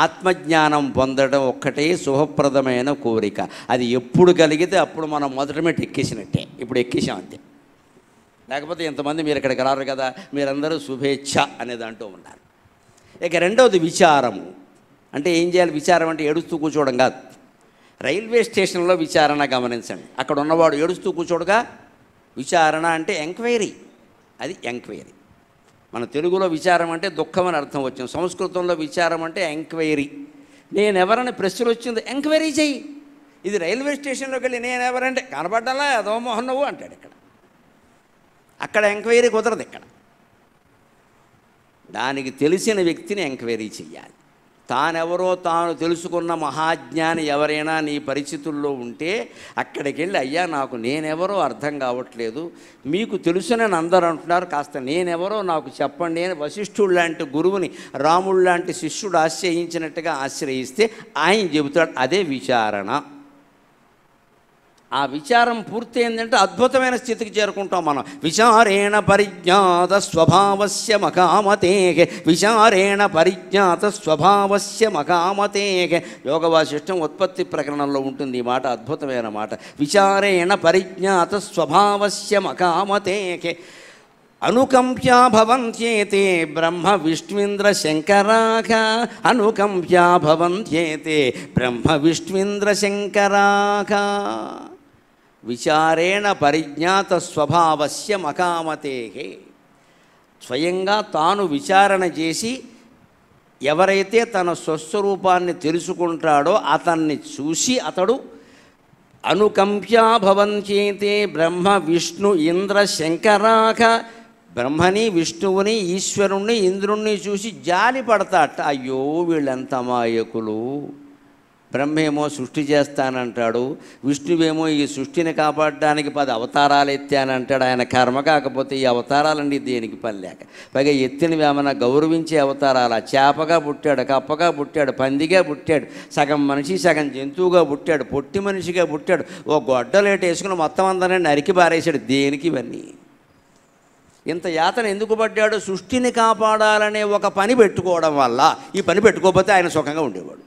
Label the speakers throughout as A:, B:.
A: ఆత్మజ్ఞానం పొందడం ఒక్కటే శుభప్రదమైన కోరిక. అది ఎప్పుడు కలిగితే అప్పుడు మనం మొదటి మెట్టు ఎక్కేసినట్టే. ఇప్పుడు ఎక్కేసాం అంతే. లేకపోతే ఇంతమంది మీరు ఇక్కడికి రారు కదా, మీరందరూ శుభేచ్ఛ అనేది అంటూ ఉన్నారు. ఇక రెండవది విచారము. అంటే ఏం చేయాలి? విచారం అంటే ఏడుస్తూ కూర్చోవడం కాదు. రైల్వే స్టేషన్లో విచారణ గమనించండి. అక్కడ ఉన్నవాడు ఏడుస్తూ కూర్చోడుగా. విచారణ అంటే ఎంక్వైరీ. అది ఎంక్వైరీ. మన తెలుగులో విచారం అంటే దుఃఖం అని అర్థం వచ్చింది. సంస్కృతంలో విచారం అంటే ఎంక్వైరీ. నేనెవరని ప్రశ్న వచ్చింది, ఎంక్వైరీ చెయ్యి. ఇది రైల్వే స్టేషన్లోకి వెళ్ళి నేనెవరంటే కనబడ్డాలా అదో మోహన్ నువ్వు అంటాడు. అక్కడ ఎంక్వైరీ కుదరదు. ఇక్కడ దానికి తెలిసిన వ్యక్తిని ఎంక్వైరీ చెయ్యాలి. తానెవరో తాను తెలుసుకున్న మహాజ్ఞాని ఎవరైనా నీ పరిస్థితుల్లో ఉంటే అక్కడికి వెళ్ళి, అయ్యా నాకు నేనెవరో అర్థం కావట్లేదు, మీకు తెలుసునని అందరూ అంటున్నారు, కాస్త నేనెవరో నాకు చెప్పండి అని వశిష్ఠుడు లాంటి గురువుని రాముడు లాంటి శిష్యుడు ఆశ్రయించినట్టుగా ఆశ్రయిస్తే ఆయన చెబుతాడు. అదే విచారణ. ఆ విచారం పూర్తయిందంటే అద్భుతమైన స్థితికి చేరుకుంటాం మనం. విచారేణ పరిజ్ఞాత స్వభావస్య మకామతే, విచారేణ పరిజ్ఞాత స్వభావస్య మకామతే. యోగ వాసిష్టం ఉత్పత్తి ప్రకరణంలో ఉంటుంది ఈ మాట, అద్భుతమైన మాట. విచారేణ పరిజ్ఞాత స్వభావస్య మకామతే. అనుకంప్యా భవంత్యేతే బ్రహ్మ విష్ణుంద్ర శంకరాక. అనుకంప్యా భవంత్యేతే బ్రహ్మ విష్ణుంద్ర శంకరాక. విచారేణ పరిజ్ఞాత స్వభావస్య మకామతే. స్వయంగా తాను విచారణ చేసి ఎవరైతే తన స్వస్వరూపాన్ని తెలుసుకుంటాడో అతన్ని చూసి అతడు అనుకంప్యా భవంత్యేతే బ్రహ్మ విష్ణు ఇంద్ర శంకరాక. బ్రహ్మని, విష్ణువుని, ఈశ్వరుణ్ణి, ఇంద్రుణ్ణి చూసి జాలి పడతాట. అయ్యో వీళ్ళెంత అమాయకులు. బ్రహ్మేమో సృష్టి చేస్తానంటాడు, విష్ణువేమో ఈ సృష్టిని కాపాడడానికి 10 అవతారాలు ఎత్తానంటాడు. ఆయన కర్మ కాకపోతే ఈ అవతారాలండి దేనికి పని లేక. పైగా ఎత్తినవి ఏమైనా గౌరవించే అవతారాల. చేపగా పుట్టాడు, కప్పగా పుట్టాడు, పందిగా పుట్టాడు, సగం మనిషి సగం జంతువుగా పుట్టాడు, పొట్టి మనిషిగా పుట్టాడు, ఓ గొడ్డలేట వేసుకుని మొత్తం అందరినీ నరికి పారేశాడు. దేనికి ఇవన్నీ? ఇంత యాతన ఎందుకు పడ్డాడు? సృష్టిని కాపాడాలనే ఒక పని పెట్టుకోవడం వల్ల. ఈ పని పెట్టుకోకపోతే ఆయన సుఖంగా ఉండేవాడు.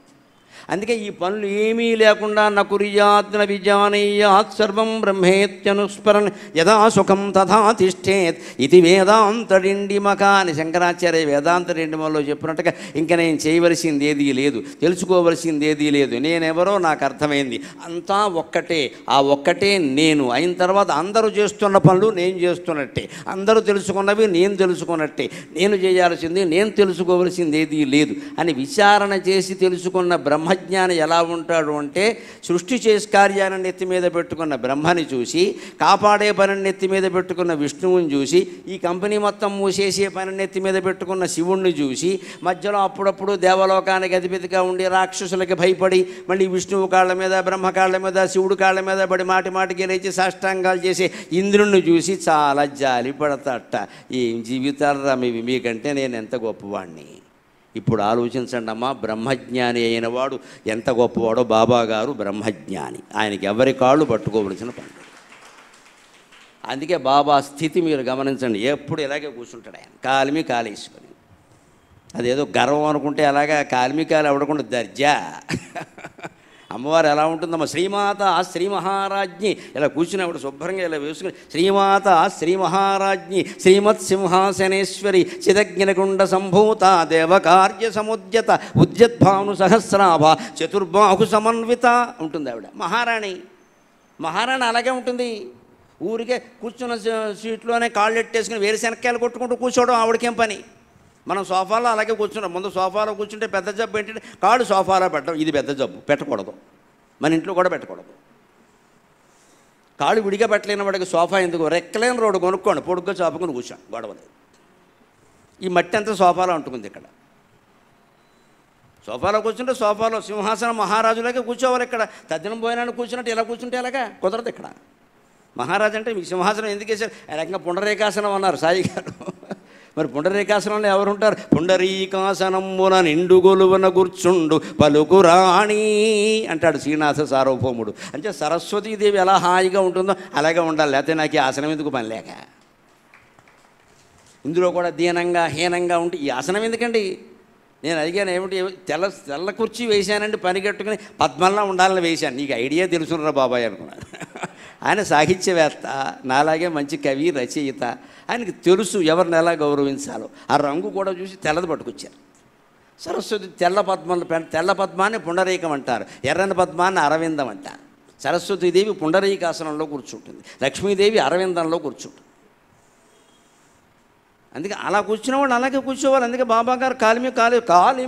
A: అందుకే ఈ పనులు ఏమీ లేకుండా నకుర్యాత్ న విజానీయాత్ సర్వం బ్రహ్మేత్యనుస్మరన్ యదా సుఖం తథా తిష్టేత్ ఇది వేదాంతడిండిమక అని శంకరాచార్య వేదాంతడిండిమలో చెప్పినట్టుగా ఇంకా నేను చేయవలసింది ఏదీ లేదు, తెలుసుకోవలసింది ఏదీ లేదు. నేనెవరో నాకు అర్థమైంది, అంతా ఒక్కటే. ఆ ఒక్కటే నేను అయిన తర్వాత అందరూ చేస్తున్న పనులు నేను చేస్తున్నట్టే, అందరూ తెలుసుకున్నవి నేను తెలుసుకున్నట్టే. నేను చేయాల్సింది, నేను తెలుసుకోవలసింది ఏదీ లేదు అని విచారణ చేసి తెలుసుకున్న బ్రహ్మజ్ఞాని ఎలా ఉంటాడు అంటే, సృష్టి చేసి కార్యాన్ని నెత్తి మీద పెట్టుకున్న బ్రహ్మని చూసి, కాపాడే పని నెత్తి మీద పెట్టుకున్న విష్ణువుని చూసి, ఈ కంపెనీ మొత్తం మూసేసే పని నెత్తి మీద పెట్టుకున్న శివుణ్ణి చూసి, మధ్యలో అప్పుడప్పుడు దేవలోకానికి అధిపతిగా ఉండి రాక్షసులకి భయపడి మళ్ళీ విష్ణువు కాళ్ళ మీద, బ్రహ్మ కాళ్ళ మీద, శివుడు కాళ్ళ మీద పడి మాటి మాటికి లేచి సాష్టాంగాలు చేసి ఇంద్రుణ్ణి చూసి చాలా జాలి పడతాట. ఏం జీవితాలు రా మీవి, మీకంటే నేను ఎంత గొప్పవాడిని. ఇప్పుడు ఆలోచించండి అమ్మా, బ్రహ్మజ్ఞాని అయిన వాడు ఎంత గొప్పవాడో. బాబాగారు బ్రహ్మజ్ఞాని, ఆయనకి ఎవరి కాళ్ళు పట్టుకోవలసిన పని. అందుకే బాబా స్థితి మీరు గమనించండి, ఎప్పుడు ఇలాగే కూర్చుంటాడు ఆయన, కాలిమి కాలేసుకొని. అదేదో గర్వం అనుకుంటే అలాగా కాలిమి కాలు అవ్వకుండా దర్జా. అమ్మవారు ఎలా ఉంటుందమ్మా, శ్రీమాత శ్రీ మహారాజ్ఞి ఇలా కూర్చున్నప్పుడు శుభ్రంగా ఇలా వేసుకుని, శ్రీమాత శ్రీ మహారాజ్ఞి శ్రీమత్ సింహాసనేశ్వరి చిదగ్నిగుండ సంభూత దేవకార్య సముద్యత ఉద్యద్భాను సహస్రాభ చతుర్బాహు సమన్విత ఉంటుంది ఆవిడ. మహారాణి. మహారాణి అలాగే ఉంటుంది. ఊరికే కూర్చున్న సీట్లోనే కాళ్ళు ఎట్టేసుకుని వేరుశనక్కాయలు కొట్టుకుంటూ కూర్చోవడం ఆవిడకేం పని. మనం సోఫాలో అలాగే కూర్చున్నాం. ముందు సోఫాలో కూర్చుంటే పెద్ద జబ్బు ఏంటంటే కాళ్ళు సోఫాలో పెట్టడం, ఇది పెద్ద జబ్బు, పెట్టకూడదు. మన ఇంట్లో కూడా పెట్టకూడదు. కాళ్ళు విడిగా పెట్టలేని వాడికి సోఫా ఎందుకు? రెక్కలేని రోడ్డు కొనుక్కోండి, పొడుగ్గా చాపుకొని కూర్చోండి, గొడవలేదు. ఈ మట్టి అంతా సోఫాలో ఉంటుంది. ఇక్కడ సోఫాలో కూర్చుంటే సోఫాలో సింహాసనం మహారాజులాగే కూర్చోవాలి. ఇక్కడ తద్దినం పోయినాన్ని కూర్చున్నట్టు ఇలా కూర్చుంటే ఎలాగా? కుదరదు. ఇక్కడ మహారాజు అంటే మీ సింహాసనం ఎందుకు వేశారు? రకంగా పుండరీకాసనం అన్నారు సాయి గారు. మరి పుండరీకాసనంలో ఎవరుంటారు? పుండరీకాసనమున నిండు గొలువన గుర్చుండు పలుకురాణి అంటాడు శ్రీనాథ సార్వభౌముడు. అంటే సరస్వతీదేవి ఎలా హాయిగా ఉంటుందో అలాగే ఉండాలి. లేకపోతే నాకు ఈ ఆసనం ఎందుకు పని లేక. ఇందులో కూడా దీనంగా హీనంగా ఉంటే ఈ ఆసనం ఎందుకండి? నేను అడిగాను, ఏమిటి తెల్ల కుర్చీ వేశానండి, పని కట్టుకుని పద్మంలా ఉండాలని వేశాను. నీకు ఐడియా తెలుసునరా బాబాయ్ అనుకున్నాను. ఆయన సాహిత్యవేత్త, నాలాగే మంచి కవి, రచయిత. ఆయనకి తెలుసు ఎవరిని ఎలా గౌరవించాలో. ఆ రంగు కూడా చూసి తెల్లది పట్టుకొచ్చారు. సరస్వతి తెల్ల పద్మాన్ని పుండరీకం అంటారు, ఎర్రని పద్మాన్ని అరవిందం అంటారు. సరస్వతీదేవి పుండరీకాసనంలో కూర్చుంటుంది, లక్ష్మీదేవి అరవిందంలో కూర్చుంటుంది. అందుకే అలా కూర్చున్న వాళ్ళు అలాగే కూర్చోవాలి. అందుకే బాబా గారు కాలి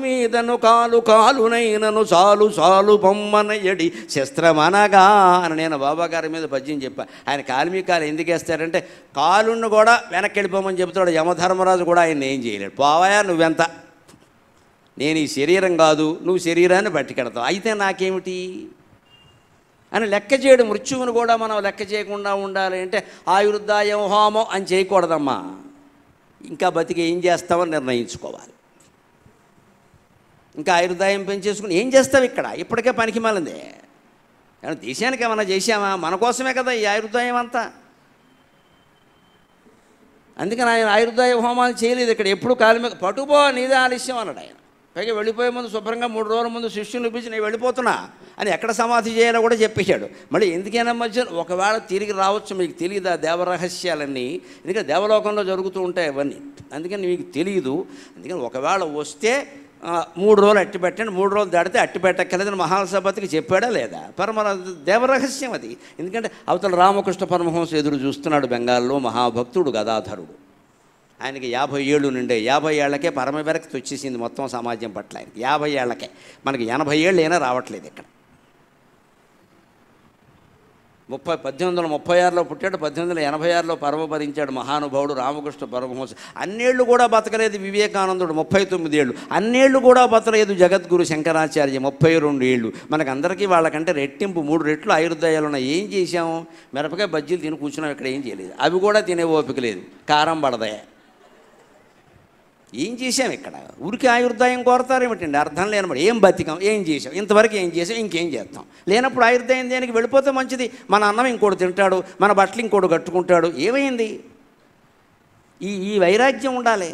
A: మీదను కాలునైనను చాలు బొమ్మనయడి శస్త్రమనగా అని నేను బాబా గారి మీద పద్యం చెప్పా. ఆయన కాలు ఎందుకు వేస్తారంటే కాలును కూడా వెనక్కి వెళ్ళిపోమని చెబుతాడు. యమధర్మరాజు కూడా ఆయన ఏం చేయలేడు. పోవాయా నువ్వెంత, నేను ఈ శరీరం కాదు, నువ్వు శరీరాన్ని పట్టుకెడతావు, అయితే నాకేమిటి అని లెక్క చేయడు. మృత్యువును కూడా మనం లెక్క చేయకుండా ఉండాలి అంటే ఆయుర్దాయం హోమం అని చేయకూడదమ్మా. ఇంకా బతికి ఏం చేస్తామని నిర్ణయించుకోవాలి. ఇంకా ఆయుర్దాయం పెంచేసుకుని ఏం చేస్తావు ఇక్కడ? ఇప్పటికే పనికి మాలిందే. దేశానికి ఏమన్నా చేశామా? మన కోసమే కదా ఈ ఆయుర్దాయం అంతా. అందుకని ఆయన ఆయుర్దాయ హోమాలు చేయలేదు ఇక్కడ. ఎప్పుడు కాలు మీద పట్టుపో, నీదే ఆలస్యం అన్నాడు ఆయన. పైగా వెళ్ళిపోయే ముందు శుభ్రంగా 3 రోజుల ముందు శిష్యుని పిలిచి నేను వెళ్ళిపోతున్నా అని ఎక్కడ సమాధి చేయాలో కూడా చెప్పేశాడు. మళ్ళీ ఎందుకైనా మధ్య ఒకవేళ తిరిగి రావచ్చు, మీకు తెలియదు ఆ దేవరహస్యాలన్నీ. ఎందుకంటే దేవలోకంలో జరుగుతూ ఉంటాయి అవన్నీ, అందుకని మీకు తెలియదు. అందుకని ఒకవేళ వస్తే 3 రోజులు అట్టి పెట్టండి, 3 రోజులు దాడితే అట్టి పెట్టక్కర్లేదని మహాసభతికి చెప్పాడా లేదా? దేవరహస్యం అది. ఎందుకంటే అవతల రామకృష్ణ పరమహంస ఎదురు చూస్తున్నాడు బెంగాల్లో, మహాభక్తుడు గదాధరుడు. ఆయనకి 50 ఏళ్ళు నుండే. 50 ఏళ్లకే పరమ విరక్తి వచ్చేసింది మొత్తం సమాజం పట్ల. ఆయనకి 50 ఏళ్లకే. మనకి 80 ఏళ్ళు అయినా రావట్లేదు ఇక్కడ. 1836లో పుట్టాడు, 1886లో పరమపదించాడు మహానుభావుడు రామకృష్ణ పరమహంస. అన్నేళ్ళు కూడా బతకలేదు వివేకానందుడు, 39 ఏళ్ళు. అన్నేళ్ళు కూడా బతకలేదు జగద్గురు శంకరాచార్య, 32 ఏళ్ళు. మనకందరికీ వాళ్ళకంటే రెట్టింపు 3 రెట్లు ఆయుర్దాయాలు ఉన్నాయి. ఏం చేశాము? మిరపకాయ బజ్జీలు తిని కూర్చున్నాం, ఇక్కడ ఏం చేయలేదు. అవి కూడా తినే ఓపిక లేదు, కారం పడదాయా. ఏం చేసాం ఇక్కడ? ఊరికి ఆయుర్దాయం కోరతారేమిటండి? అర్థం లేనప్పుడు ఏం బతికాం, ఏం చేసాం, ఇంతవరకు ఏం చేసాం, ఇంకేం చేస్తాం. లేనప్పుడు ఆయుర్దాయం దేనికి? వెళ్ళిపోతే మంచిది. మన అన్నం ఇంకోటి తింటాడు, మన బట్టలు ఇంకోటి కట్టుకుంటాడు. ఏమైంది? ఈ వైరాగ్యం ఉండాలి.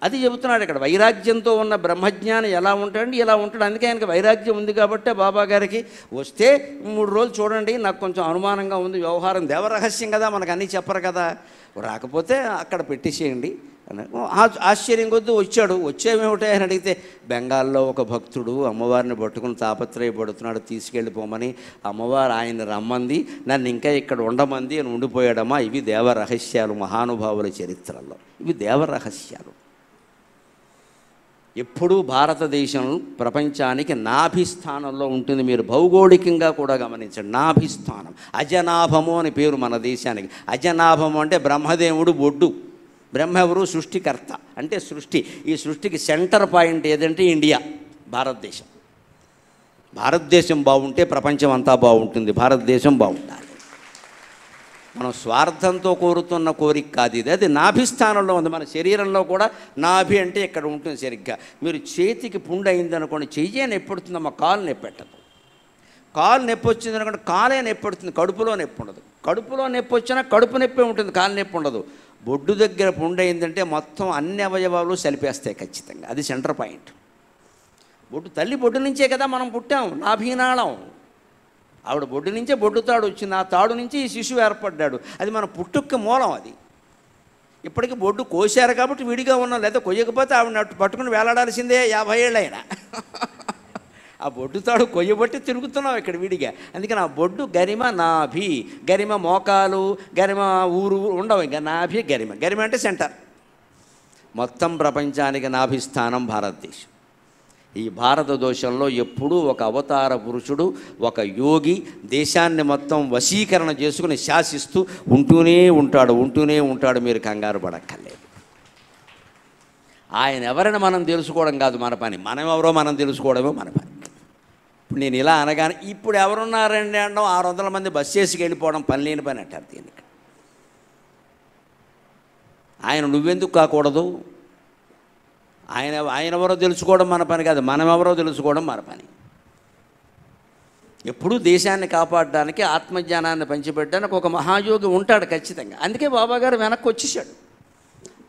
A: అది చెబుతున్నాడు ఇక్కడ. వైరాగ్యంతో ఉన్న బ్రహ్మజ్ఞాని ఎలా ఉంటాడండి? ఇలా ఉంటాడు. అందుకే ఆయనకి వైరాగ్యం ఉంది కాబట్టి బాబా గారికి వస్తే 3 రోజులు చూడండి, నాకు కొంచెం అనుమానంగా ఉంది వ్యవహారం, దేవరహస్యం కదా, మనకు అన్నీ చెప్పరు కదా, రాకపోతే అక్కడ పెట్టేసేయండి అని. ఆశ్చర్యం కొద్దీ వచ్చాడు. వచ్చేమేమిటాయి అని అడిగితే బెంగాల్లో ఒక భక్తుడు అమ్మవారిని పట్టుకుని తాపత్రయపడుతున్నాడు, తీసుకెళ్ళిపోమని. అమ్మవారు ఆయన రమ్మంది, నన్ను ఇంకా ఇక్కడ ఉండమంది అని ఉండిపోయాడమ్మా. ఇవి దేవరహస్యాలు మహానుభావుల చరిత్రలో, ఇవి దేవరహస్యాలు. ఎప్పుడూ భారతదేశం ప్రపంచానికి నాభిస్థానంలో ఉంటుంది. మీరు భౌగోళికంగా కూడా గమనించండి, నాభిస్థానం. అజనాభము అని పేరు మన దేశానికి. అజనాభము అంటే బ్రహ్మదేవుడు బొడ్డు. బ్రహ్మ ఎవరు? సృష్టికర్త, అంటే సృష్టి. ఈ సృష్టికి సెంటర్ పాయింట్ ఏదంటే ఇండియా, భారతదేశం. భారతదేశం బాగుంటే ప్రపంచం అంతా బాగుంటుంది. భారతదేశం బాగుండాలి. మనం స్వార్థంతో కోరుతున్న కోరిక కాదు ఇది. అది నాభిస్థానంలో ఉంది. మన శరీరంలో కూడా నాభి అంటే ఇక్కడ ఉంటుంది సరిగ్గా. మీరు చేతికి పుండు అయిందనుకోండి, చెయ్యే నొప్పి పడుతుందమ్మా, కాలు నొప్పి పెట్టదు. కాలు నొప్పి వచ్చింది అనుకోండి, కాలే నొప్పి పడుతుంది, కడుపులో నొప్పి ఉండదు. కడుపులో నొప్పి వచ్చినా కడుపు నొప్పి ఉంటుంది, కాలు నొప్పి ఉండదు. బొడ్డు దగ్గర పుండు అయిందంటే మొత్తం అన్ని అవయవాలు సలిపేస్తాయి ఖచ్చితంగా. అది సెంటర్ పాయింట్. తల్లి బొడ్డు నుంచే కదా మనం పుట్టాం, నాభీనాళం. ఆవిడ బొడ్డు నుంచే బొడ్డు తాడు వచ్చింది, ఆ తాడు నుంచి ఈ శిశువు ఏర్పడ్డాడు. అది మన పుట్టుక మూలం. అది ఇప్పటికీ బొడ్డు కోసారు కాబట్టి విడిగా ఉన్నాం, లేదా కొయ్యకపోతే ఆవిడ పట్టుకుని వేలాడాల్సిందే 50 ఏళ్ళు అయినా. ఆ బొడ్డు తాడు కొయ్యబట్టి తిరుగుతున్నాం ఇక్కడ విడిగా. అందుకని ఆ బొడ్డు గరిమ, నాభి. గరిమ మోకాలు, గరిమ ఊరు ఉండవు, ఇంకా నాభి గరిమ. గరిమ అంటే సెంటర్. మొత్తం ప్రపంచానికి నాభిస్థానం భారతదేశం. ఈ భారతదేశంలో ఎప్పుడూ ఒక అవతార పురుషుడు, ఒక యోగి దేశాన్ని మొత్తం వశీకరణ చేసుకుని శాసిస్తూ ఉంటూనే ఉంటాడు. మీరు కంగారు పడక్కర్లేదు. ఆయన ఎవరైనా మనం తెలుసుకోవడం కాదు మన పని, మనం ఎవరో మనం తెలుసుకోవడమే మన పని. ఇప్పుడు నేను ఇలా అనగానే ఇప్పుడు ఎవరున్నారండి అనడం, 600 మంది బస్ చేసి వెళ్ళిపోవడం పని లేని పని అంటారు దీనికి. ఆయన నువ్వెందుకు కాకూడదు? ఆయన ఎవరో తెలుసుకోవడం మన పని కాదు, మనం ఎవరో తెలుసుకోవడం మన పని. ఎప్పుడూ దేశాన్ని కాపాడడానికి, ఆత్మజ్ఞానాన్ని పంచిపెట్టడానికి ఒక మహాయోగి ఉంటాడు ఖచ్చితంగా. అందుకే బాబా గారు వెనక్కి వచ్చేసాడు.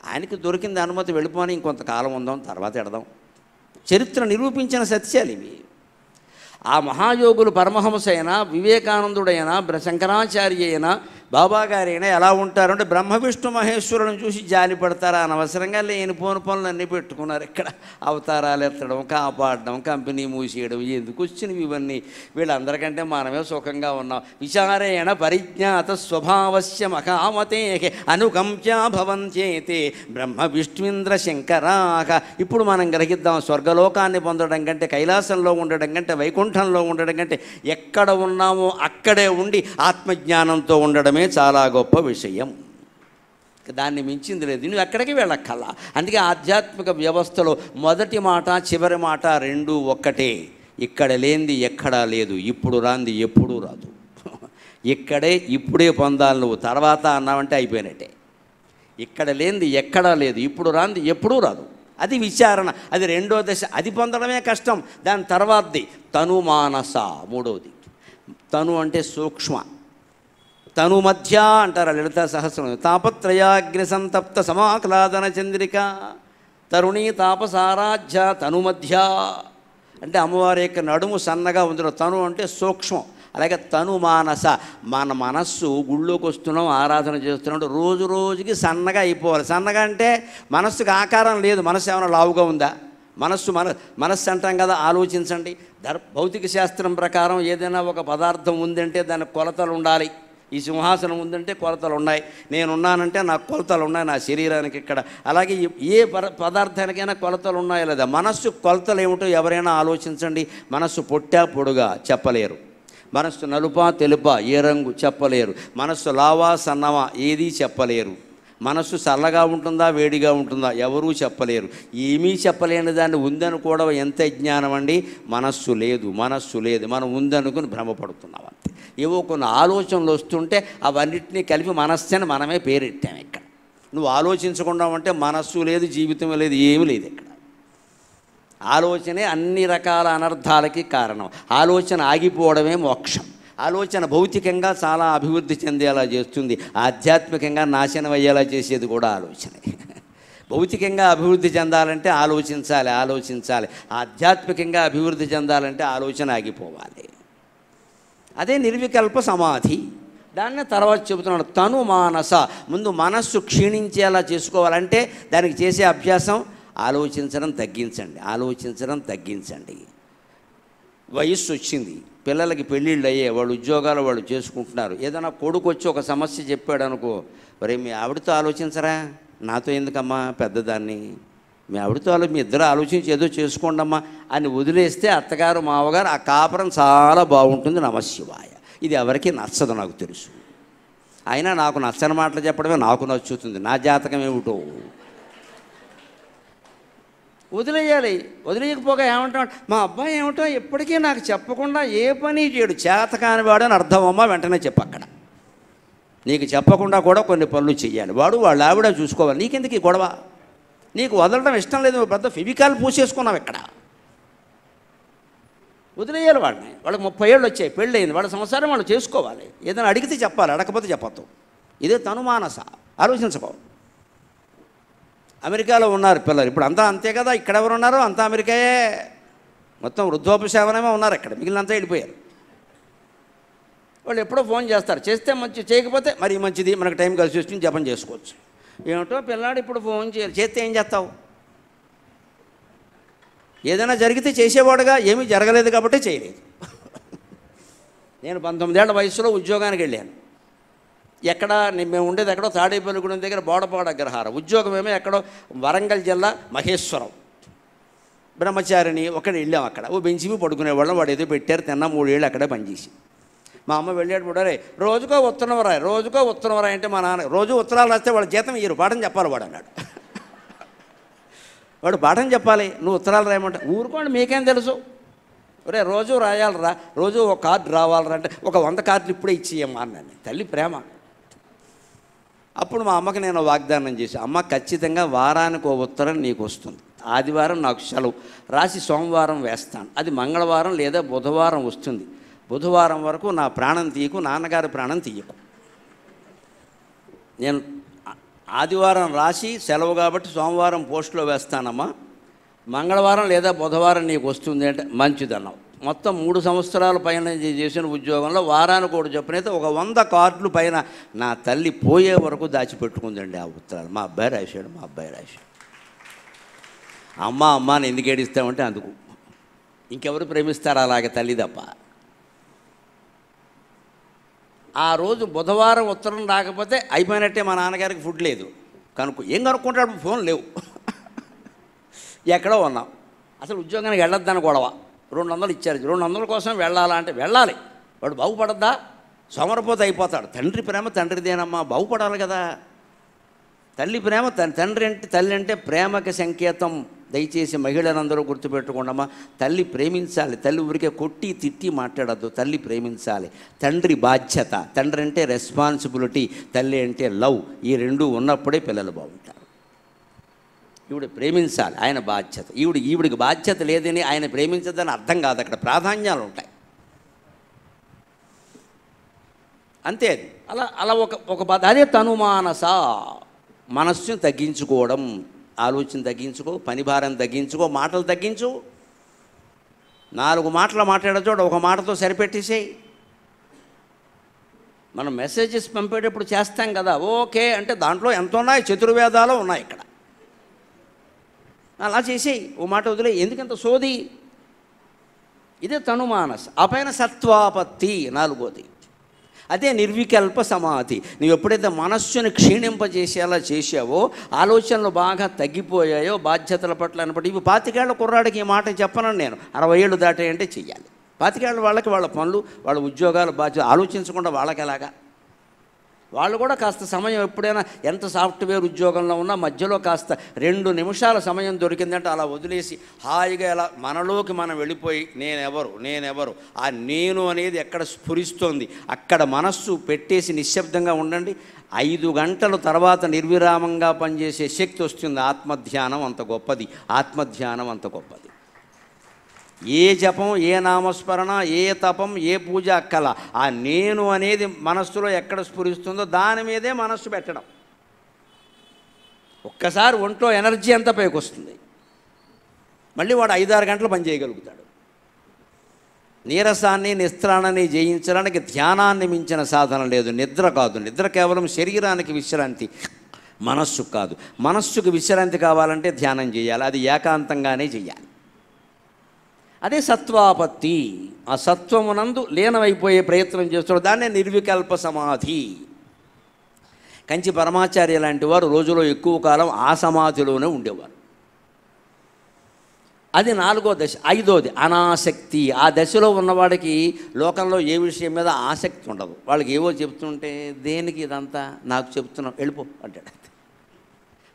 A: ఆయనకి దొరికింది అనుమతి, వెళ్ళిపోని ఇంకొంతకాలం ఉందాం, తర్వాత ఎడదాం. చరిత్ర నిరూపించిన సత్యాలు ఇవి. ఆ మహాయోగులు పరమహంస అయినా, వివేకానందుడైనా, శంకరాచార్య అయినా, బాబాగారైనా ఎలా ఉంటారంటే బ్రహ్మ విష్ణు మహేశ్వరులను చూసి జాలి పడతారా? అనవసరంగా లేనిపోని పనులు అన్నీ పెట్టుకున్నారు ఇక్కడ. అవతారాలు ఎత్తడం, కాపాడడం, కంపెనీ మూసేయడం, ఎందుకు వచ్చినవి ఇవన్నీ? వీళ్ళందరికంటే మనమే సుఖంగా ఉన్నాం. విచారేణ పరిజ్ఞాత స్వభావస్య మకామతే అనుకంప్యా భవంత్యేతే బ్రహ్మ విష్ణుంద్ర శంకరాక. ఇప్పుడు మనం గ్రహిద్దాం, స్వర్గలోకాన్ని పొందడం కంటే, కైలాసంలో ఉండడం కంటే, వైకుంఠంలో ఉండడం కంటే, ఎక్కడ ఉన్నామో అక్కడే ఉండి ఆత్మజ్ఞానంతో ఉండడమే చాలా గొప్ప విషయం. దాన్ని మించింది లేదు. నువ్వు ఎక్కడికి వెళ్ళక్కల్లా. అందుకే ఆధ్యాత్మిక వ్యవస్థలో మొదటి మాట చివరి మాట రెండూ ఒక్కటే. ఇక్కడ లేనిది ఎక్కడా లేదు, ఇప్పుడు రాంది ఎప్పుడూ రాదు. ఇక్కడే ఇప్పుడే పొందాలి. నువ్వు తర్వాత అన్నావంటే అయిపోయినట్టే. ఇక్కడ లేనిది ఎక్కడా లేదు, ఇప్పుడు రాంది ఎప్పుడూ రాదు. అది విచారణ, అది రెండో దశ. అది పొందడమే కష్టం. దాని తర్వాతది తనుమానస, మూడవది. తను అంటే సూక్ష్మ, తను మధ్య అంటారు లలితా సహస్రం. తాపత్రయాగ్ని సంతప్త సమాహ్లాదన చంద్రిక తరుణీ తాపసారాధ్య తను మధ్య అంటే అమ్మవారి యొక్క నడుము సన్నగా ఉంది. తను అంటే సూక్ష్మం. అలాగే తను మానస, మన మనస్సు గుళ్ళోకి వస్తున్నాం, ఆరాధన చేస్తున్నాం, రోజు రోజుకి సన్నగా అయిపోవాలి. సన్నగా అంటే మనస్సుకి ఆకారం లేదు. మనస్సు ఏమైనా లావుగా ఉందా? మనస్సు అంటాం కదా, ఆలోచించండి. భౌతిక శాస్త్రం ప్రకారం ఏదైనా ఒక పదార్థం ఉందంటే దానికి కొలతలు ఉండాలి. ఈ సింహాసనం ఉందంటే కొలతలు ఉన్నాయి. నేనున్నానంటే నాకు కొలతలు ఉన్నాయి నా శరీరానికి ఇక్కడ. అలాగే ఏ పదార్థానికైనా కొలతలు ఉన్నాయో లేదా? మనస్సు కొలతలు ఏమిటో ఎవరైనా ఆలోచించండి. మనస్సు పొట్టా పొడుగా చెప్పలేరు. మనస్సు నలుపా తెలుపా ఏ రంగు చెప్పలేరు. మనస్సు లావా సన్నమా ఏదీ చెప్పలేరు. మనస్సు చల్లగా ఉంటుందా వేడిగా ఉంటుందా ఎవరూ చెప్పలేరు. ఏమీ చెప్పలేని దాన్ని ఉందనుకోవడం ఎంత జ్ఞానం అండి. మనస్సు లేదు, మనం ఉందనుకుని భ్రమపడుతున్నాం అంతే. ఏవో కొన్ని ఆలోచనలు వస్తుంటే అవన్నిటినీ కలిపి మనస్సుని మనమే పేరెట్టాము ఇక్కడ. నువ్వు ఆలోచించకుండా ఉంటే మనస్సు లేదు, జీవితం లేదు, ఏమీ లేదు ఇక్కడ. ఆలోచనే అన్ని రకాల అనర్థాలకి కారణం. ఆలోచన ఆగిపోవడమే మోక్షం. ఆలోచన భౌతికంగా చాలా అభివృద్ధి చెందేలా చేస్తుంది, ఆధ్యాత్మికంగా నాశనం అయ్యేలా చేసేది కూడా ఆలోచనే. భౌతికంగా అభివృద్ధి చెందాలంటే ఆలోచించాలి. ఆధ్యాత్మికంగా అభివృద్ధి చెందాలంటే ఆలోచన ఆగిపోవాలి. అదే నిర్వికల్ప సమాధి. దాన్ని తర్వాత చెబుతున్నాడు తను మానస. ముందు మనస్సు క్షీణించేలా చేసుకోవాలంటే దానికి చేసే అభ్యాసం ఆలోచించడం తగ్గించండి. వయస్సు వచ్చింది, పిల్లలకి పెళ్ళిళ్ళు అయ్యే, వాళ్ళు ఉద్యోగాలు వాళ్ళు చేసుకుంటున్నారు. ఏదైనా కొడుకు వచ్చి ఒక సమస్య చెప్పాడు అనుకో, మరి మీ ఆవిడతో ఆలోచించరా? నాతో ఎందుకమ్మా పెద్దదాన్ని, మీ ఆవిడతో మీ ఇద్దరు ఆలోచించి ఏదో చేసుకోండమ్మా అని వదిలేస్తే అత్తగారు మావగారు ఆ కాపురం చాలా బాగుంటుంది. నమశివాయ. ఇది ఎవరికి నచ్చదు నాకు తెలుసు. అయినా నాకు నచ్చని మాటలు చెప్పడమే నాకు నచ్చుతుంది. నా జాతకం ఏమిటో వదిలేయాలి. వదిలేయకపోగా ఏమంటాడు, మా అబ్బాయి ఏమిటో ఎప్పటికీ నాకు చెప్పకుండా ఏ పని చేయడు, చేతకాని వాడు అని అర్థమమ్మా. వెంటనే చెప్పు. అక్కడ నీకు చెప్పకుండా కూడా కొన్ని పనులు చెయ్యాలి. వాళ్ళ ఆవిడ చూసుకోవాలి. నీకెందుకు ఈ గొడవ? నీకు వదలడం ఇష్టం లేదు, పెద్ద ఫెవికాల్ పూసేసుకున్నావు ఇక్కడ. వదిలేయాలి వాడిని. వాళ్ళకి 30 ఏళ్ళు వచ్చాయి, పెళ్ళయింది, వాళ్ళ సంసారం వాళ్ళు చేసుకోవాలి. ఏదైనా అడిగితే చెప్పాలి, అడగకపోతే చెప్పద్దు. ఇదే తనుమానస. ఆలోచించుకో. అమెరికాలో ఉన్నారు పిల్లలు, ఇప్పుడు అంతా అంతే కదా. ఇక్కడ ఎవరు ఉన్నారో అంతా అమెరికాయే. మొత్తం వృద్ధోపశావనమే ఉన్నారు అక్కడ, మిగిలినంతా వెళ్ళిపోయారు. వాళ్ళు ఎప్పుడో ఫోన్ చేస్తారు, చేస్తే మంచి, చేయకపోతే మరి మంచిది, మనకు టైం కలిసి వచ్చి జపం చేసుకోవచ్చు. ఏమిటో పిల్లాడు ఇప్పుడు ఫోన్ చేస్తే ఏం చేస్తావు? ఏదైనా జరిగితే చేసేవాడుగా, ఏమీ జరగలేదు కాబట్టి చేయలేదు. నేను 19 ఏళ్ల వయసులో ఉద్యోగానికి వెళ్ళాను. ఎక్కడ మేము ఉండేది ఎక్కడో తాడేపల్లిగూడెం దగ్గర బోడపాడ అగ్రహారం. ఉద్యోగం ఏమో ఎక్కడో వరంగల్ జిల్లా మహేశ్వరం. బ్రహ్మచారిని ఒకటి వెళ్ళాం. అక్కడ ఓ బెంచివి పడుకునేవాళ్ళం. వాడు ఏదో పెట్టారు, తిన్నా 3 ఏళ్ళు అక్కడే పనిచేసి. మా అమ్మ వెళ్ళేటప్పుడు రోజుకో ఉత్తరం రాయి అంటే మా నాన్న రోజు ఉత్తరాలు రాస్తే వాళ్ళ జీతం ఇయ్యరు, పాఠం చెప్పాలి వాడు అన్నాడు. వాడు పాఠం చెప్పాలి, నువ్వు ఉత్తరాలు రాయమంటే ఊరుకోండి మీకేం తెలుసు. రోజు రాయాలరా, రోజు ఒక కార్డు రావాలరా అంటే ఒక 100 కార్డులు ఇప్పుడే ఇచ్చేయమ్మా అన్నాను. తల్లి ప్రేమ. అప్పుడు మా అమ్మకి నేను వాగ్దానం చేసి, అమ్మ ఖచ్చితంగా వారానికి 1 ఉత్తరం నీకు వస్తుంది. ఆదివారం నాకు సెలవు రాసి సోమవారం వేస్తాను, అది మంగళవారం లేదా బుధవారం వస్తుంది. బుధవారం వరకు నా ప్రాణం తీయకు, నాన్నగారి ప్రాణం తీయకు. నేను ఆదివారం రాసి సెలవు కాబట్టి సోమవారం పోస్టులో వేస్తానమ్మా, మంగళవారం లేదా బుధవారం నీకు వస్తుంది అంటే మంచిదన్నావు. మొత్తం 3 సంవత్సరాల పైన చేసిన ఉద్యోగంలో వారానికి ఒకటి చెప్పినైతే ఒక 100 కార్డులు పైన నా తల్లి పోయే వరకు దాచిపెట్టుకుందండి ఆ ఉత్తరాలు. మా అబ్బాయి రాశాడు. అమ్మ అని ఎందుకు ఏడిస్తామంటే అందుకు. ఇంకెవరు ప్రేమిస్తారు అలాగే తల్లి తప్ప. ఆ రోజు బుధవారం ఉత్తరం రాకపోతే అయిపోయినట్టే, మా నాన్నగారికి ఫుడ్ లేదు ఏం కనుక్కుంటాడు, ఫోన్ లేవు, ఎక్కడో ఉన్నాం. అసలు ఉద్యోగానికి వెళ్ళొద్దని గొడవ. 200 ఇచ్చారు. 200 కోసం వెళ్ళాలా అంటే వెళ్ళాలి. వాడు బాగుపడద్దా? సోమరపోత అయిపోతాడు. తండ్రి ప్రేమ తండ్రిదేనమ్మా, బాగుపడాలి కదా. తల్లి ప్రేమ తల్లి అంటే ప్రేమకి సంకేతం. దయచేసి మహిళలందరూ గుర్తుపెట్టుకోండమ్మా. తల్లి ప్రేమించాలి. తల్లి ఊరికే కొట్టి తిట్టి మాట్లాడద్దు. తల్లి ప్రేమించాలి. తండ్రి బాధ్యత. తండ్రి అంటే రెస్పాన్సిబిలిటీ, తల్లి అంటే లవ్. ఈ రెండూ ఉన్నప్పుడే పిల్లలు బాగుంటారు. ఈవిడ ప్రేమించాలి, ఆయన బాధ్యత. ఈవిడికి బాధ్యత లేదని ఆయన ప్రేమించదని అర్థం కాదు. అక్కడ ప్రాధాన్యాలు ఉంటాయి అంతే. అలా ఒక బాధ. అదే తనుమానస. మనస్సును తగ్గించుకోవడం, ఆలోచన తగ్గించుకో, పని భారం తగ్గించుకో, మాటలు తగ్గించు. 4 మాటలు మాట్లాడచ్చు, ఒక మాటతో సరిపెట్టేసేయి. మనం మెసేజెస్ పంపేటప్పుడు చేస్తాం కదా, ఓకే అంటే దాంట్లో ఎంత ఉన్నాయి, చతుర్వేదాలు ఉన్నాయి ఇక్కడ. అలా చేసేయి, ఓ మాట వదిలే, ఎందుకంత సోది. ఇదే తనుమానస. ఆ పైన సత్వాపత్తి 4వది. అదే నిర్వికల్ప సమాధి. నువ్వు ఎప్పుడైతే మనస్సుని క్షీణింపజేసేలా చేసావో, ఆలోచనలు బాగా తగ్గిపోయాయో బాధ్యతల పట్ల అనబట్టి. ఇవి 25 ఏళ్ల కుర్రాడికి ఈ మాట చెప్పను నేను. 60 ఏళ్ళు దాటాయంటే చెయ్యాలి. 25 ఏళ్ళ వాళ్ళకి వాళ్ళ పనులు, వాళ్ళ ఉద్యోగాలు, బాధ్యత ఆలోచించకుండా వాళ్ళకి ఎలాగా? వాళ్ళు కూడా కాస్త సమయం ఎప్పుడైనా ఎంత సాఫ్ట్వేర్ ఉద్యోగంలో ఉన్నా మధ్యలో కాస్త 2 నిమిషాల సమయం దొరికిందంటే అలా వదిలేసి హాయిగా ఇలా మనలోకి మనం వెళ్ళిపోయి నేనెవరు ఆ నేను అనేది ఎక్కడ స్ఫురిస్తోంది అక్కడ మనస్సు పెట్టేసి నిశ్శబ్దంగా ఉండండి. 5 గంటల తర్వాత నిర్విరామంగా పనిచేసే శక్తి వస్తుంది. ఆత్మధ్యానం అంత గొప్పది. ఆత్మధ్యానం అంత గొప్పది. ఏ జపం, ఏ నామస్మరణ, ఏ తపం, ఏ పూజ అక్కల. ఆ నేను అనేది మనస్సులో ఎక్కడ స్ఫురిస్తుందో దాని మీదే మనస్సు పెట్టడం. ఒక్కసారి ఒంట్లో ఎనర్జీ అంతా పైకి వస్తుంది. మళ్ళీ వాడు 5-6 గంటలు పని చేయగలుగుతాడు. నీరసాన్ని, నిస్త్రాణాన్ని జయించడానికి ధ్యానాన్ని మించిన సాధన లేదు. నిద్ర కాదు. నిద్ర కేవలం శరీరానికి విశ్రాంతి, మనస్సు కాదు. మనస్సుకు విశ్రాంతి కావాలంటే ధ్యానం చేయాలి. అది ఏకాంతంగానే చేయాలి. అదే సత్వాపత్తి. ఆ సత్వమునందు లీనమైపోయే ప్రయత్నం చేస్తున్నారు. దాన్నే నిర్వికల్ప సమాధి. కంచి పరమాచార్య లాంటి వారు రోజులో ఎక్కువ కాలం ఆ సమాధిలోనే ఉండేవారు. అది 4వ దశ. 5వది అనాసక్తి. ఆ దశలో ఉన్నవాడికి లోకంలో ఏ విషయం మీద ఆసక్తి ఉండదు. వాళ్ళకి ఏవో చెప్తుంటే దేనికి ఇదంతా నాకు చెప్తున్నావు వెళ్ళిపో అంటాడు.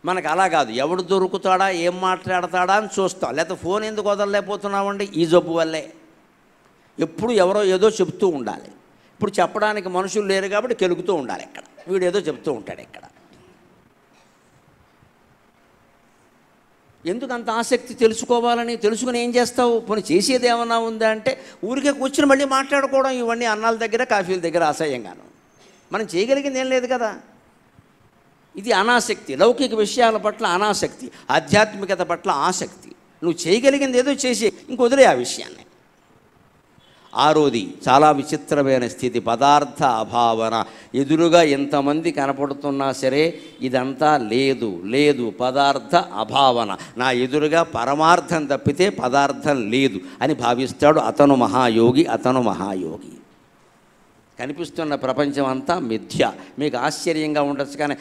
A: మనకు అలా కాదు. ఎవడు దొరుకుతాడా, ఏం మాట్లాడతాడా అని చూస్తాం. లేకపోతే ఫోన్ ఎందుకు వదలలేకపోతున్నామండి? ఈ జబ్బు వల్లే. ఎప్పుడు ఎవరో ఏదో చెప్తూ ఉండాలి. ఇప్పుడు చెప్పడానికి మనుషులు లేరు కాబట్టి కెలుగుతూ ఉండాలి. ఇక్కడ వీడు ఏదో చెప్తూ ఉంటాడు. ఇక్కడ ఎందుకు అంత ఆసక్తి? తెలుసుకోవాలని. తెలుసుకుని ఏం చేస్తావు? పోనీ చేసేది ఏమన్నా ఉందా అంటే ఊరికే కూర్చుని మళ్ళీ మాట్లాడుకోవడం. ఇవన్నీ అన్నాల దగ్గర, కాఫీల దగ్గర అసహ్యంగాను. మనం చేయగలిగింది ఏం లేదు కదా. ఇది అనాసక్తి. లౌకిక విషయాల పట్ల అనాసక్తి, ఆధ్యాత్మికత పట్ల ఆసక్తి. నువ్వు చేయగలిగింది ఏదో చేసి ఇంకొదిలే ఆ విషయాన్ని. 6వది చాలా విచిత్రమైన స్థితి, పదార్థ అభావన. ఎదురుగా ఎంతమంది కనపడుతున్నా సరే ఇదంతా లేదు పదార్థ అభావన. నా ఎదురుగా పరమార్థం తప్పితే పదార్థం లేదు అని భావిస్తాడు. అతను మహాయోగి. కనిపిస్తున్న ప్రపంచం అంతా మిథ్య. మీకు ఆశ్చర్యంగా ఉండొచ్చు, కానీ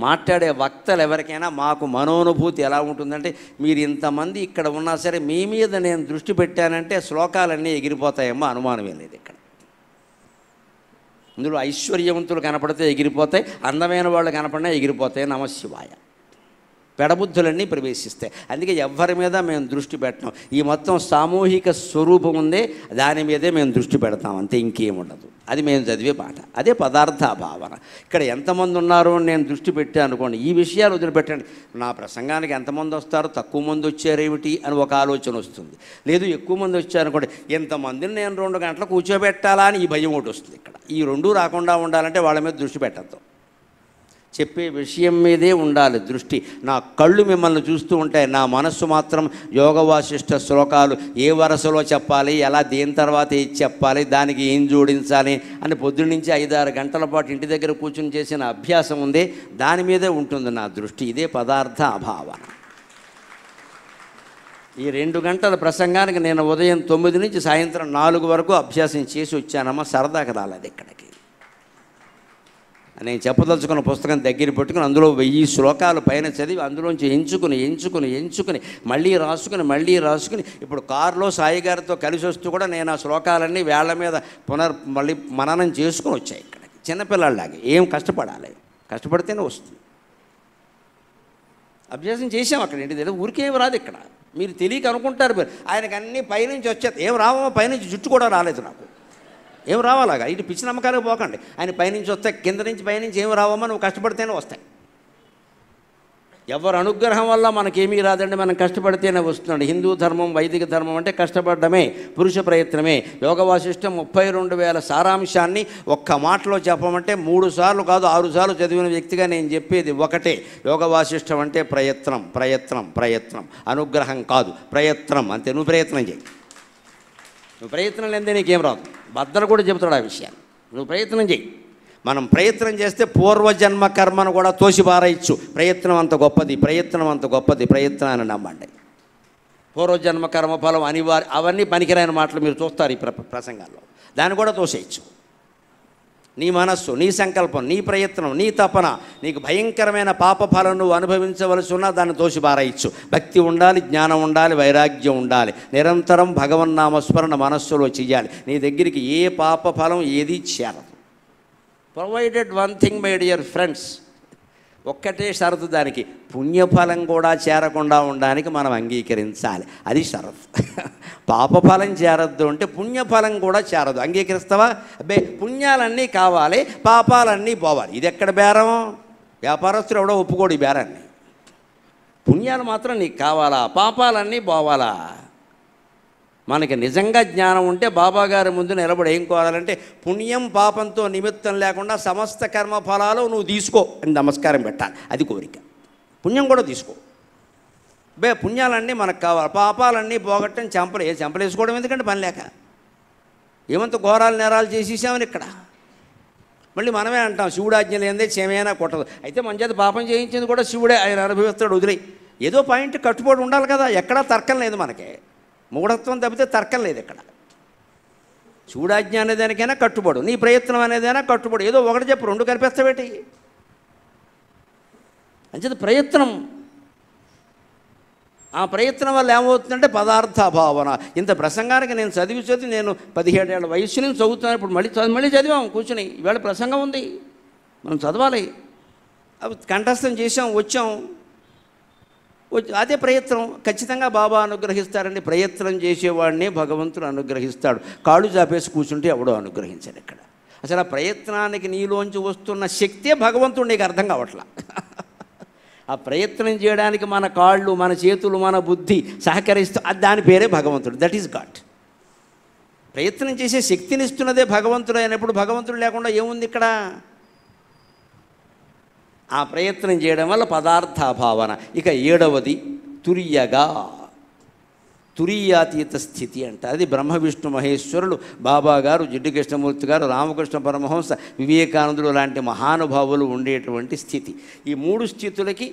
A: మాట్లాడే వక్తలు ఎవరికైనా మాకు మనోనుభూతి ఎలా ఉంటుందంటే, మీరు ఇంతమంది ఇక్కడ ఉన్నా సరే మీ మీద నేను దృష్టి పెట్టానంటే శ్లోకాలన్నీ ఎగిరిపోతాయేమో అనుమానమే లేదు. ఇక్కడ ఇందులో ఐశ్వర్యవంతులు కనపడితే ఎగిరిపోతాయి, అందమైన వాళ్ళు కనపడినా ఎగిరిపోతాయి. నమశివాయ. పెడబుద్ధులన్నీ ప్రవేశిస్తాయి. అందుకే ఎవ్వరి మీద మేము దృష్టి పెట్టాం. ఈ మొత్తం సామూహిక స్వరూపం ఉందే దాని మీదే మేము దృష్టి పెడతాం, అంతే, ఇంకేముండదు. అది మేము చదివే పాట. అదే పదార్థ భావన. ఇక్కడ ఎంతమంది ఉన్నారో అని నేను దృష్టి పెట్టాను అనుకోండి, ఈ విషయాలు వదిలిపెట్టండి. నా ప్రసంగానికి ఎంతమంది వస్తారు, తక్కువ మంది వచ్చారేమిటి అని ఒక ఆలోచన వస్తుంది. లేదు ఎక్కువ మంది వచ్చారనుకోండి, ఎంతమందిని నేను 2 గంటలు కూర్చోబెట్టాలా అని ఈ భయం ఒకటి వస్తుంది. ఇక్కడ ఈ 2 రాకుండా ఉండాలంటే వాళ్ళ మీద దృష్టి పెట్టద్దు. చెప్పే విషయం మీదే ఉండాలి దృష్టి. నా కళ్ళు మిమ్మల్ని చూస్తూ ఉంటాయి, నా మనస్సు మాత్రం యోగ వాసిష్ఠ శ్లోకాలు ఏ వరసలో చెప్పాలి, ఎలా దేని తర్వాత ఏది చెప్పాలి, దానికి ఏం జోడించాలి అని పొద్దున్నుంచి 5-6 గంటల పాటు ఇంటి దగ్గర కూర్చుని చేసిన అభ్యాసం ఉంది, దాని మీదే ఉంటుంది నా దృష్టి. ఇదే పదార్థ అభావన. ఈ 2 గంటల ప్రసంగానికి నేను ఉదయం 9 నుంచి సాయంత్రం 4 వరకు అభ్యాసం చేసి వచ్చానమ్మా, సరదాగా రాలేదు ఇక్కడికి. నేను చెప్పదలుచుకున్న పుస్తకం దగ్గర పెట్టుకుని అందులో 1000 శ్లోకాలు పైన చదివి అందులోంచి ఎంచుకుని మళ్ళీ రాసుకుని ఇప్పుడు కారులో సాయి గారితో కలిసి వస్తూ కూడా నేను ఆ శ్లోకాలన్నీ వేళ్ల మీద మళ్ళీ మననం చేసుకుని వచ్చాయి ఇక్కడికి. చిన్నపిల్లలాగే ఏం కష్టపడాలి, కష్టపడితేనే వస్తుంది. అభ్యాసం చేసాం అక్కడ ఇంటి దగ్గర, ఊరికేం రాదు ఇక్కడ. మీరు తెలియక అనుకుంటారు ఆయనకు అన్నీ పైనుంచి వచ్చేది. ఏం రావో, పైనుంచి జుట్టు కూడా రాలేదు నాకు. ఏం రావాలాగా ఇటు పిచ్చి నమ్మకాలకు పోకండి. ఆయన పైనుంచి వస్తాయి, కింద నుంచి పైనుంచి ఏం రావమ్మా, నువ్వు కష్టపడితేనే వస్తాయి. ఎవరు అనుగ్రహం వల్ల మనకేమీ రాదండి, మనం కష్టపడితేనే వస్తున్నాడు. హిందూ ధర్మం, వైదిక ధర్మం అంటే కష్టపడడమే, పురుష ప్రయత్నమే. యోగ వాసిష్టం 32,000 సారాంశాన్ని ఒక్క మాటలో చెప్పమంటే 3 సార్లు కాదు 6 సార్లు చదివిన వ్యక్తిగా నేను చెప్పేది ఒకటే. యోగ వాసిష్టం అంటే ప్రయత్నం, అనుగ్రహం కాదు, ప్రయత్నం అంతే. నువ్వు ప్రయత్నం చేయి, నువ్వు ప్రయత్నం లేదే నీకేం రాదు. బద్దలు కూడా చెబుతాడు ఆ విషయాన్ని. నువ్వు ప్రయత్నం చేయి. మనం ప్రయత్నం చేస్తే పూర్వజన్మ కర్మను కూడా తోసిపారేయచ్చు. ప్రయత్నం అంత గొప్పది, ప్రయత్నాన్ని నమ్మండి. పూర్వజన్మ కర్మఫలం అనివార్య, అవన్నీ పనికిరాని మాటలు మీరు చూస్తారు ఈ ప్రసంగాల్లో. దాన్ని కూడా తోసేయచ్చు. నీ మనస్సు, నీ సంకల్పం, నీ ప్రయత్నం, నీ తపన, నీకు భయంకరమైన పాపఫలం నువ్వు అనుభవించవలసి ఉన్నా దాన్ని తోసిపారేయచ్చు. భక్తి ఉండాలి, జ్ఞానం ఉండాలి, వైరాగ్యం ఉండాలి. నిరంతరం భగవన్నామస్మరణ మనస్సులో చెయ్యాలి. నీ దగ్గరికి ఏ పాపఫలం ఏది చేరదు. Provided one thing my dear friends, ఒక్కటే షరతు దానికి, పుణ్యఫలం కూడా చేరకుండా ఉండడానికి మనం అంగీకరించాలి. అది షరతు. పాపఫలం చేరద్దు అంటే పుణ్యఫలం కూడా చేరదు. అంగీకరిస్తావా? అబ్బే పుణ్యాలన్నీ కావాలి, పాపాలన్నీ పోవాలి. ఇది ఎక్కడ బేరం? వ్యాపారస్తులు ఎవడో ఒప్పుకోడు ఈ బేరాన్ని. పుణ్యాలు మాత్రం నీకు కావాలా, పాపాలన్నీ పోవాలా? మనకి నిజంగా జ్ఞానం ఉంటే బాబాగారి ముందు నిలబడి ఏం కోరాలంటే, పుణ్యం పాపంతో నిమిత్తం లేకుండా సమస్త కర్మఫలాలు నువ్వు తీసుకో అని నమస్కారం పెట్టాలి. అది కోరిక. పుణ్యం కూడా తీసుకో. పుణ్యాలన్నీ మనకు కావాలి, పాపాలన్నీ పోగొట్టని చెంపలేసుకోవడం ఎందుకంటే పని లేక. ఏమంత ఘోరాలు నేరాలు చేసేసామని ఇక్కడ. మళ్ళీ మనమే అంటాం శివుడు ఆజ్ఞ లేనిదే చేమైనా కొట్టదు. అయితే మన చేత పాపం చేయించింది కూడా శివుడే, ఆయన అనుభవిస్తాడు, వదిలే. ఏదో పాయింట్ కట్టుబడి ఉండాలి కదా. ఎక్కడా తర్కం లేదు మనకి. మూఢత్వం తప్పితే తర్కం లేదు ఇక్కడ. శివుడాజ్ఞ అనేదానికైనా కట్టుబడు, నీ ప్రయత్నం అనేదైనా కట్టుబడు. ఏదో ఒకటి చెప్పు, 2 కనిపిస్తావేటి? అంచేది ప్రయత్నం. ఆ ప్రయత్నం వల్ల ఏమవుతుందంటే పదార్థ భావన. ఇంత ప్రసంగానికి నేను చదివి నేను 17 ఏళ్ల వయస్సు నుంచి చదువుతున్నాను. ఇప్పుడు మళ్ళీ చదివాం కూర్చుని. ఈవేళ ప్రసంగం ఉంది, మనం చదవాలి. అవి కంఠస్థం చేసాం, వచ్చాం. అదే ప్రయత్నం. ఖచ్చితంగా బాబా అనుగ్రహిస్తారండి. ప్రయత్నం చేసేవాడిని భగవంతుడు అనుగ్రహిస్తాడు. కాళ్ళు చాపేసి కూర్చుంటే ఎవడో అనుగ్రహించాడు ఇక్కడ. అసలు ఆ ప్రయత్నానికి నీలోంచి వస్తున్న శక్తే భగవంతుడు నీకు అర్థం కావట్లా. ఆ ప్రయత్నం చేయడానికి మన కాళ్ళు, మన చేతులు, మన బుద్ధి సహకరిస్తూ దాని పేరే భగవంతుడు. That is God. ప్రయత్నం చేసే శక్తినిస్తున్నదే భగవంతుడు అయినప్పుడు భగవంతుడు లేకుండా ఏముంది ఇక్కడ? ఆ ప్రయత్నం చేయడం వల్ల పదార్థ భావన. ఇక 7వది తురియగా, తురీయాతీత స్థితి అంట. అది బ్రహ్మ విష్ణు మహేశ్వరులు, బాబా గారు, జిడ్డు కృష్ణమూర్తి గారు, రామకృష్ణ పరమహంస, వివేకానందులు లాంటి మహానుభావులు ఉండేటువంటి స్థితి. ఈ 3 స్థితులకి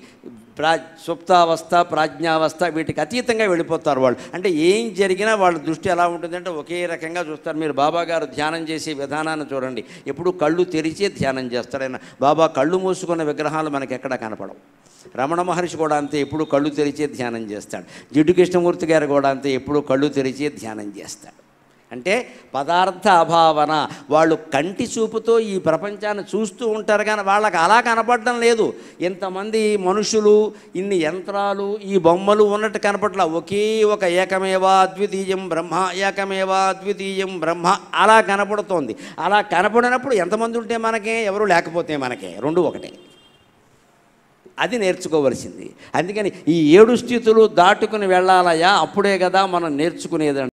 A: సుప్తావస్థ, ప్రాజ్ఞావస్థ, వీటికి అతీతంగా వెళ్ళిపోతారు వాళ్ళు. అంటే ఏం జరిగినా వాళ్ళ దృష్టి ఎలా ఉంటుందంటే ఒకే రకంగా చూస్తారు. మీరు బాబా గారు ధ్యానం చేసే విధానాన్ని చూడండి. ఎప్పుడు కళ్ళు తెరిచే ధ్యానం చేస్తాడు ఆయన. బాబా కళ్ళు మూసుకున్న విగ్రహాలు మనకి ఎక్కడా కనపడవు. రమణ మహర్షి కూడా అంతే, ఎప్పుడు కళ్ళు తెరిచే ధ్యానం చేస్తాడు. జిడ్డు కృష్ణమూర్తి గారు కూడా అంతే, ఎప్పుడు కళ్ళు తెరిచే ధ్యానం చేస్తాడు. అంటే పదార్థ అభావన. వాళ్ళు కంటి చూపుతో ఈ ప్రపంచాన్ని చూస్తూ ఉంటారు కానీ వాళ్ళకి అలా కనపడడం లేదు. ఇంతమంది మనుషులు, ఇన్ని యంత్రాలు, ఈ బొమ్మలు ఉన్నట్టు కనపట్ల. ఒకే ఒక ఏకమేవా అద్వితీయం బ్రహ్మ అలా కనపడుతోంది. అలా కనపడినప్పుడు ఎంతమంది ఉంటే మనకే, ఎవరు లేకపోతే మనకే, 2 ఒకటే. అది నేర్చుకోవలసింది. అందుకని ఈ 7 స్థితులు దాటుకుని వెళ్ళాలయా, అప్పుడే కదా మనం నేర్చుకునేదండి.